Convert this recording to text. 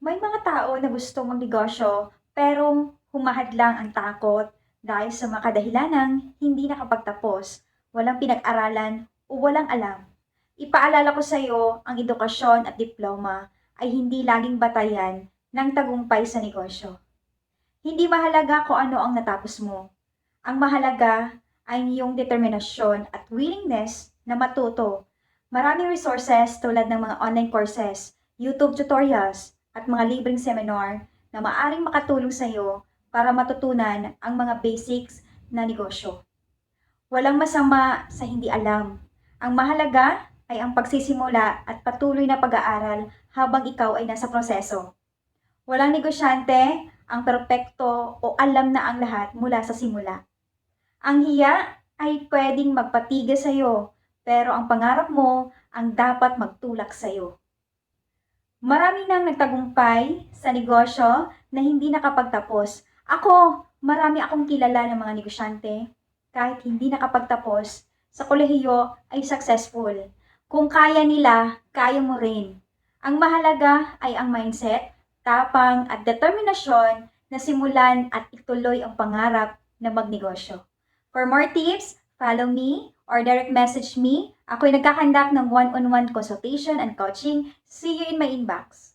May mga tao na gustong magnegosyo pero humahadlang ang takot dahil sa mga kadahilanang hindi nakapagtapos, walang pinag-aralan o walang alam. Ipaalala ko sa iyo ang edukasyon at diploma ay hindi laging batayan ng tagumpay sa negosyo. Hindi mahalaga kung ano ang natapos mo. Ang mahalaga ay iyong determinasyon at willingness na matuto. Maraming resources tulad ng mga online courses, YouTube tutorials, at mga libreng seminar na maaring makatulong sa iyo para matutunan ang mga basics na negosyo. Walang masama sa hindi alam. Ang mahalaga ay ang pagsisimula at patuloy na pag-aaral habang ikaw ay nasa proseso. Walang negosyante ang perpekto o alam na ang lahat mula sa simula. Ang hiya ay pwedeng magpatigil sa iyo, pero ang pangarap mo ang dapat magtulak sa iyo. Marami nang nagtagumpay sa negosyo na hindi nakapagtapos. Ako, marami akong kilala ng mga negosyante. Kahit hindi nakapagtapos, sa kolehiyo ay successful. Kung kaya nila, kaya mo rin. Ang mahalaga ay ang mindset, tapang at determinasyon na simulan at ituloy ang pangarap na magnegosyo. For more tips, follow me or direct message me. Ako'y nagkakandak ng one-on-one consultation and coaching. See you in my inbox.